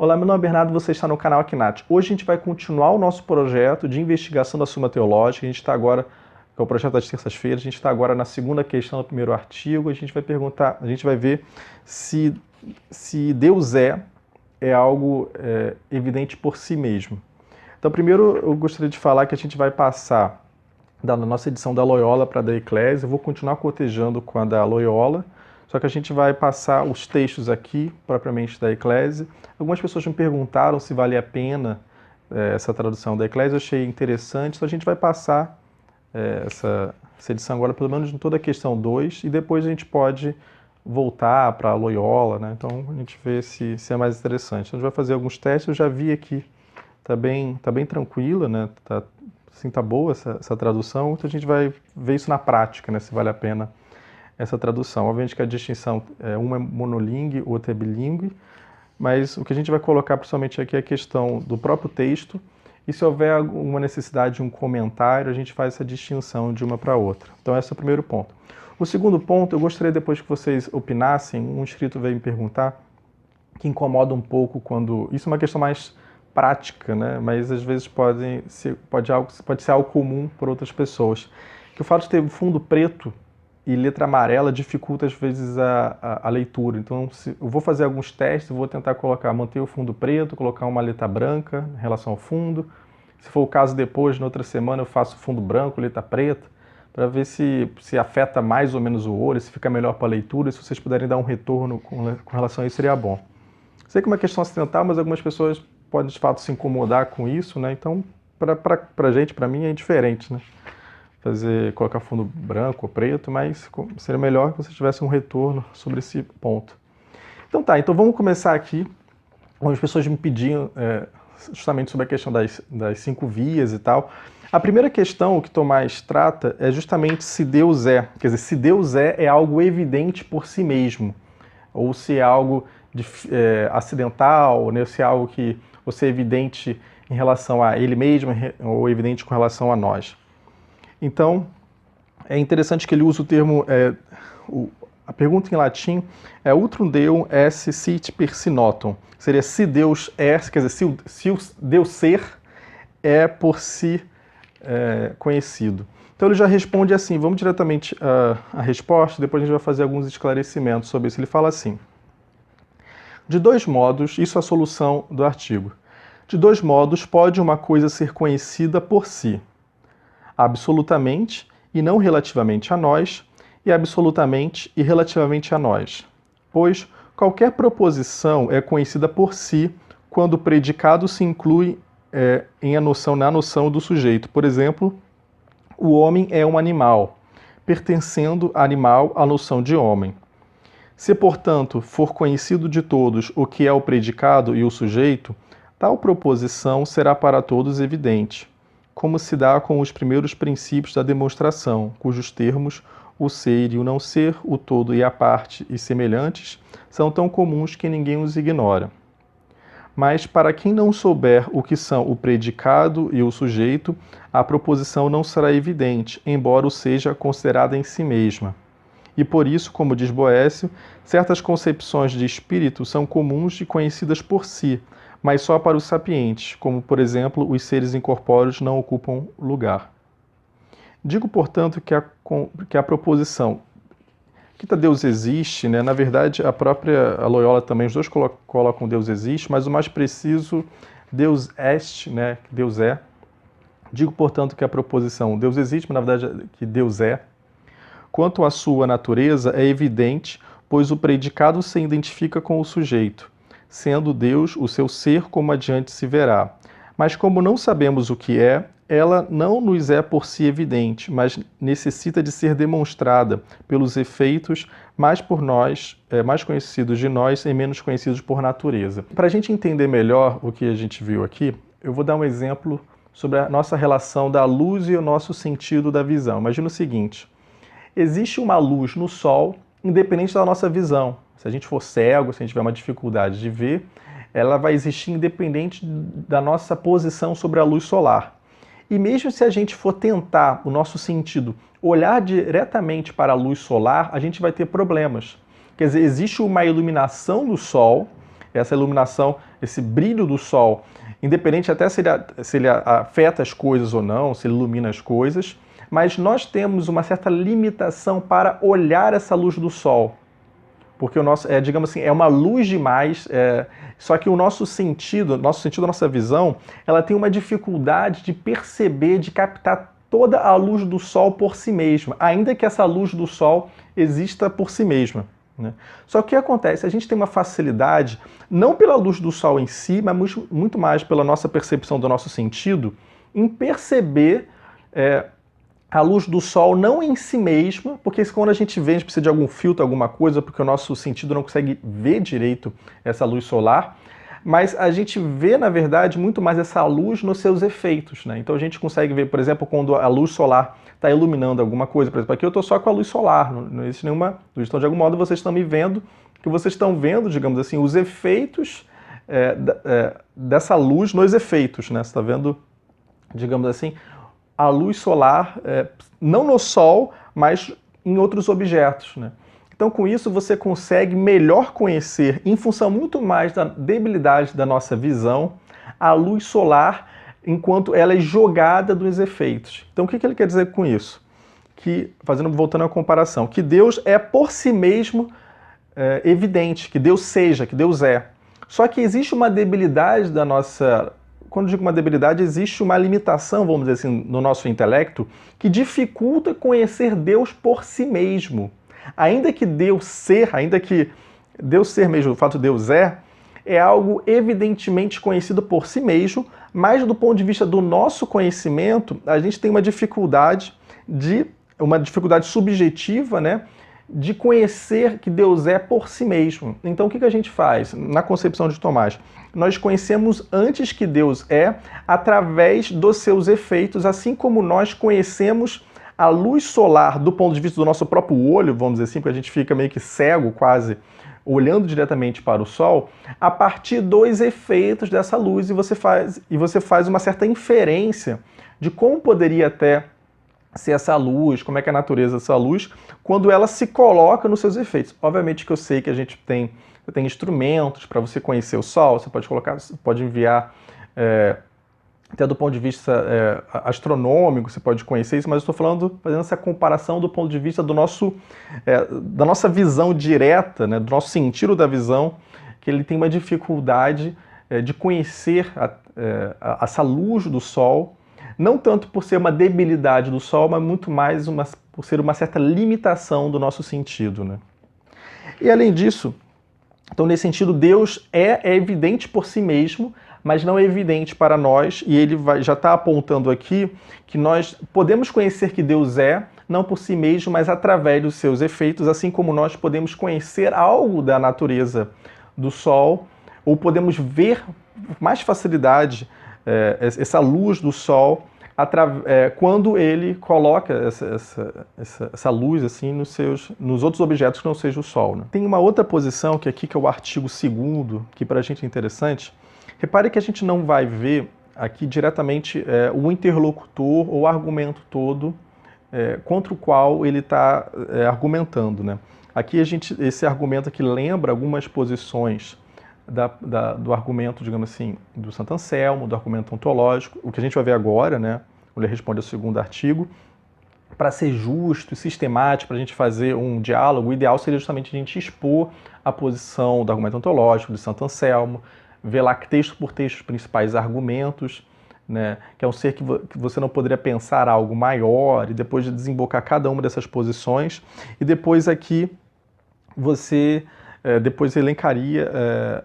Olá, meu nome é Bernardo, você está no canal Aknat. Hoje a gente vai continuar o nosso projeto de investigação da Suma Teológica. A gente está agora, que é o projeto das terças-feiras, a gente está agora na segunda questão do primeiro artigo. A gente vai ver se Deus é algo evidente por si mesmo. Então, primeiro eu gostaria de falar que a gente vai passar da nossa edição da Loyola para a da Eclésia. Eu vou continuar cotejando com a da Loyola, só que a gente vai passar os textos aqui, propriamente da Eclésia. Algumas pessoas me perguntaram se valia a pena essa tradução da Eclésia, eu achei interessante, então a gente vai passar essa edição agora, pelo menos em toda a questão 2, e depois a gente pode voltar para a Loyola, né? Então a gente vê se é mais interessante. Então a gente vai fazer alguns testes, eu já vi aqui, tá bem tranquila, né? Tá boa essa tradução, então a gente vai ver isso na prática, né? Se vale a pena essa tradução. Obviamente que a distinção, uma é monolingue, outra é bilíngue, mas o que a gente vai colocar principalmente aqui é a questão do próprio texto, e se houver alguma necessidade de um comentário, a gente faz essa distinção de uma para outra. Então esse é o primeiro ponto. O segundo ponto, eu gostaria depois que vocês opinassem, um inscrito veio me perguntar, que incomoda um pouco quando... Isso é uma questão mais prática, né? Mas às vezes pode ser algo comum por outras pessoas, que o fato de ter fundo preto e letra amarela dificulta às vezes a leitura. Então eu vou fazer alguns testes, vou tentar manter o fundo preto, colocar uma letra branca em relação ao fundo. Se for o caso depois, na outra semana eu faço fundo branco, letra preta, para ver se afeta mais ou menos o olho, se fica melhor para a leitura. Se vocês puderem dar um retorno com relação a isso, seria bom. Sei que é uma questão acidental, mas algumas pessoas podem de fato se incomodar com isso, né? Então, para mim é diferente, né? Colocar fundo branco ou preto, mas seria melhor que você tivesse um retorno sobre esse ponto. Então vamos começar aqui. Algumas pessoas me pediam justamente sobre a questão das 5 vias e tal. A primeira questão, o que Tomás trata, é justamente se Deus é. Quer dizer, se Deus é algo evidente por si mesmo, ou se é algo acidental, né? Se é algo que você é evidente em relação a ele mesmo, ou evidente com relação a nós. Então, é interessante que ele usa o termo, a pergunta em latim é utrum deum esse sit per si notum. Seria se Deus é, quer dizer, se o Deus ser é por si conhecido. Então ele já responde assim, vamos diretamente à resposta, depois a gente vai fazer alguns esclarecimentos sobre isso. Ele fala assim: de 2 modos, isso é a solução do artigo, de 2 modos pode uma coisa ser conhecida por si, absolutamente e não relativamente a nós, e absolutamente e relativamente a nós. Pois qualquer proposição é conhecida por si quando o predicado se inclui na noção do sujeito. Por exemplo, o homem é um animal, pertencendo animal à noção de homem. Se, portanto, for conhecido de todos o que é o predicado e o sujeito, tal proposição será para todos evidente, como se dá com os primeiros princípios da demonstração, cujos termos, o ser e o não ser, o todo e a parte e semelhantes, são tão comuns que ninguém os ignora. Mas para quem não souber o que são o predicado e o sujeito, a proposição não será evidente, embora o seja considerada em si mesma. E por isso, como diz Boécio, certas concepções de espírito são comuns e conhecidas por si, mas só para os sapientes, como, por exemplo, os seres incorpóreos não ocupam lugar. Digo, portanto, que a proposição que Deus existe, né, na verdade, a Loyola também, os dois colocam Deus existe, mas o mais preciso, Deus est, né, que Deus é. Digo, portanto, que a proposição Deus existe, mas na verdade que Deus é. Quanto à sua natureza, é evidente, pois o predicado se identifica com o sujeito, sendo Deus o seu ser, como adiante se verá. Mas como não sabemos o que é, ela não nos é por si evidente, mas necessita de ser demonstrada pelos efeitos mais por nós, mais conhecidos de nós e menos conhecidos por natureza. Para a gente entender melhor o que a gente viu aqui, eu vou dar um exemplo sobre a nossa relação da luz e o nosso sentido da visão. Imagina o seguinte: existe uma luz no Sol, independente da nossa visão. Se a gente for cego, se a gente tiver uma dificuldade de ver, ela vai existir independente da nossa posição sobre a luz solar. E mesmo se a gente for tentar, o nosso sentido, olhar diretamente para a luz solar, a gente vai ter problemas. Quer dizer, existe uma iluminação do Sol essa iluminação, esse brilho do sol, independente até se ele afeta as coisas ou não, se ele ilumina as coisas, mas nós temos uma certa limitação para olhar essa luz do sol. Porque o nosso, digamos assim, é uma luz demais, só que o nosso sentido, a nossa visão, ela tem uma dificuldade de perceber, de captar toda a luz do sol por si mesma, ainda que essa luz do sol exista por si mesma, né? Só que o que acontece? A gente tem uma facilidade, não pela luz do sol em si, mas muito mais pela nossa percepção do nosso sentido, em perceber a luz do sol não em si mesma, porque quando a gente vê, a gente precisa de algum filtro, alguma coisa, porque o nosso sentido não consegue ver direito essa luz solar, mas a gente vê, na verdade, muito mais essa luz nos seus efeitos, né? Então a gente consegue ver, por exemplo, quando a luz solar está iluminando alguma coisa. Por exemplo, aqui eu estou só com a luz solar, não existe nenhuma luz. Então, de algum modo, vocês estão me vendo, que vocês estão vendo, digamos assim, os efeitos dessa luz nos efeitos, né? Você está vendo, digamos assim, a luz solar, não no Sol, mas em outros objetos, né? Então, com isso, você consegue melhor conhecer, em função muito mais da debilidade da nossa visão, a luz solar enquanto ela é jogada dos efeitos. Então, o que ele quer dizer com isso? Que, voltando à comparação, que Deus é por si mesmo evidente, que Deus seja, que Deus é. Só que existe uma debilidade da nossa... Quando eu digo uma debilidade, existe uma limitação, vamos dizer assim, no nosso intelecto, que dificulta conhecer Deus por si mesmo. Ainda que Deus ser mesmo, o fato de Deus é algo evidentemente conhecido por si mesmo, mas do ponto de vista do nosso conhecimento, a gente tem uma dificuldade subjetiva, né, de conhecer que Deus é por si mesmo. Então o que a gente faz na concepção de Tomás? Nós conhecemos antes que Deus é através dos seus efeitos, assim como nós conhecemos a luz solar do ponto de vista do nosso próprio olho, vamos dizer assim, porque a gente fica meio que cego quase, olhando diretamente para o Sol, a partir dos efeitos dessa luz, e você faz uma certa inferência de como poderia até ser essa luz, como é que é a natureza dessa luz, quando ela se coloca nos seus efeitos. Obviamente que eu sei que a gente tem instrumentos para você conhecer o Sol, você pode enviar... até do ponto de vista astronômico, você pode conhecer isso, mas eu estou fazendo essa comparação do ponto de vista da nossa visão direta, né, do nosso sentido da visão, que ele tem uma dificuldade de conhecer essa luz do Sol, não tanto por ser uma debilidade do Sol, mas muito mais por ser uma certa limitação do nosso sentido, né? E além disso, então nesse sentido, Deus é evidente por si mesmo, mas não é evidente para nós, e ele já está apontando aqui que nós podemos conhecer que Deus não por si mesmo, mas através dos seus efeitos, assim como nós podemos conhecer algo da natureza do Sol, ou podemos ver com mais facilidade essa luz do Sol quando ele coloca essa luz assim nos outros objetos que não seja o Sol, né? Tem uma outra posição que aqui que é o artigo 2º, que para a gente é interessante. Repare que a gente não vai ver aqui diretamente o interlocutor ou o argumento todo contra o qual ele está argumentando, né? Aqui esse argumento aqui lembra algumas posições do argumento, digamos assim, do Santo Anselmo, do argumento ontológico, o que a gente vai ver agora, né? Ele responde ao 2º artigo. Para ser justo e sistemático, para a gente fazer um diálogo, o ideal seria justamente a gente expor a posição do argumento ontológico, de Santo Anselmo, ver lá texto por texto os principais argumentos, né, que é um ser que você não poderia pensar algo maior, e depois de desembocar cada uma dessas posições, e depois aqui você depois elencaria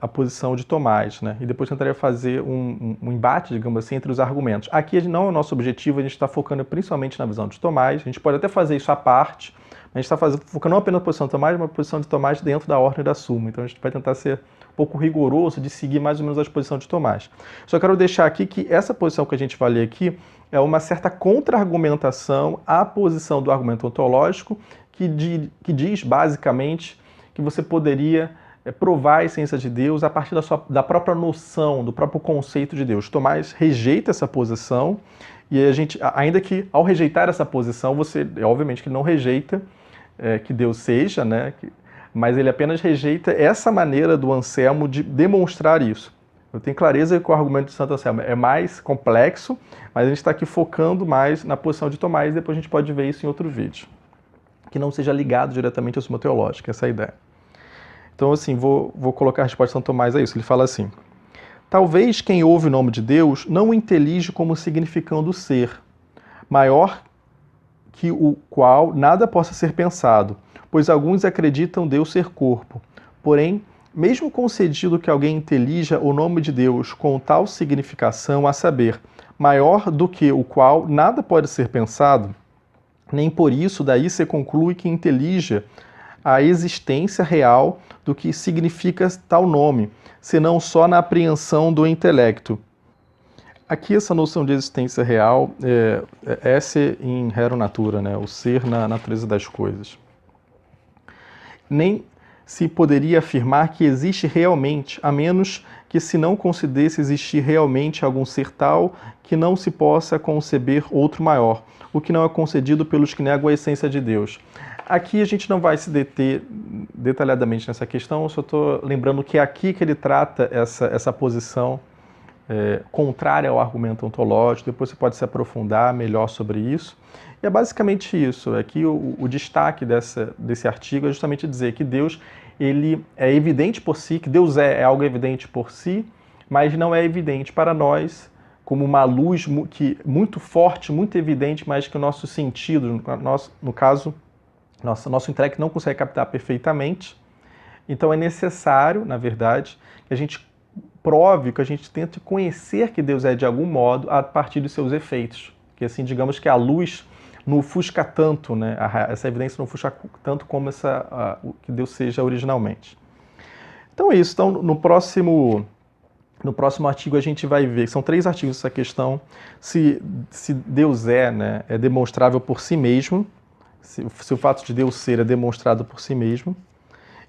a posição de Tomás, né, e depois tentaria fazer um embate, digamos assim, entre os argumentos. Aqui não é o nosso objetivo, a gente está focando principalmente na visão de Tomás, a gente pode até fazer isso à parte, mas a gente está focando não apenas na posição de Tomás, mas na posição de Tomás dentro da ordem da Suma. Então a gente vai tentar ser um pouco rigoroso de seguir mais ou menos a posição de Tomás. Só quero deixar aqui que essa posição que a gente vai ler aqui é uma certa contra-argumentação à posição do argumento ontológico, que diz basicamente que você poderia provar a essência de Deus a partir da própria noção, do próprio conceito de Deus. Tomás rejeita essa posição, e ainda que ao rejeitar essa posição, você, obviamente que não rejeita que Deus seja, né? mas ele apenas rejeita essa maneira do Anselmo de demonstrar isso. Eu tenho clareza que o argumento de Santo Anselmo é mais complexo, mas a gente está aqui focando mais na posição de Tomás, e depois a gente pode ver isso em outro vídeo, que não seja ligado diretamente à Suma Teológica, essa é a ideia. Então, assim, vou colocar a resposta de São Tomás a isso. Ele fala assim: talvez quem ouve o nome de Deus não o intelige como significando ser, maior que o qual nada possa ser pensado, pois alguns acreditam Deus ser corpo. Porém, mesmo concedido que alguém intelija o nome de Deus com tal significação, a saber, maior do que o qual nada pode ser pensado, nem por isso daí se conclui que intelija a existência real do que significa tal nome, senão só na apreensão do intelecto. Aqui essa noção de existência real é esse in raro natura, né? O ser na natureza das coisas. Nem se poderia afirmar que existe realmente, a menos que se não concedesse existir realmente algum ser tal que não se possa conceber outro maior, o que não é concedido pelos que negam a essência de Deus. Aqui a gente não vai se deter detalhadamente nessa questão, eu só estou lembrando que é aqui que ele trata essa posição contrária ao argumento ontológico. Depois você pode se aprofundar melhor sobre isso. E é basicamente isso. Aqui o destaque desse artigo é justamente dizer que Deus ele é evidente por si, que Deus é algo evidente por si, mas não é evidente para nós como uma luz muito forte, muito evidente, mas que o nosso sentido, no caso, nosso intelecto não consegue captar perfeitamente. Então é necessário, na verdade, que a gente prove, que a gente tente conhecer que Deus é de algum modo a partir dos seus efeitos. Que assim, digamos que a luz não ofusca tanto, né? Essa evidência não ofusca tanto como que Deus seja originalmente. Então é isso. Então no próximo artigo a gente vai ver, são 3 artigos essa questão, se Deus né, é demonstrável por si mesmo, se o fato de Deus ser é demonstrado por si mesmo.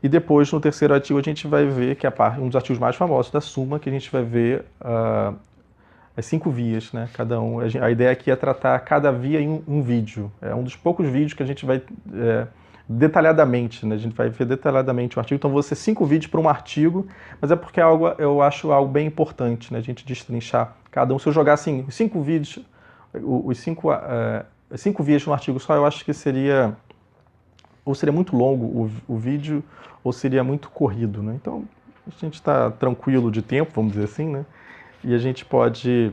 E depois, no terceiro artigo, a gente vai ver, que é um dos artigos mais famosos da Suma, que a gente vai ver as 5 vias, né? Cada um. A ideia aqui é tratar cada via em um vídeo. É um dos poucos vídeos que a gente vai detalhadamente, né? A gente vai ver detalhadamente o artigo. Então, vão ser 5 vídeos para um artigo, mas é porque eu acho algo bem importante, né? A gente destrinchar cada um. Se eu jogar assim, 5 vídeos, os 5 vias no artigo só, eu acho que seria muito longo o vídeo, ou seria muito corrido, né? Então, a gente está tranquilo de tempo, vamos dizer assim, né? E a gente pode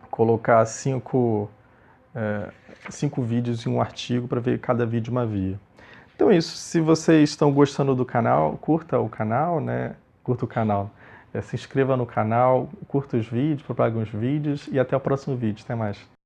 colocar 5 vídeos em um artigo para ver cada vídeo uma via. Então é isso. Se vocês estão gostando do canal, curta o canal, né? Curta o canal. Se inscreva no canal, curta os vídeos, propague os vídeos e até o próximo vídeo. Até mais.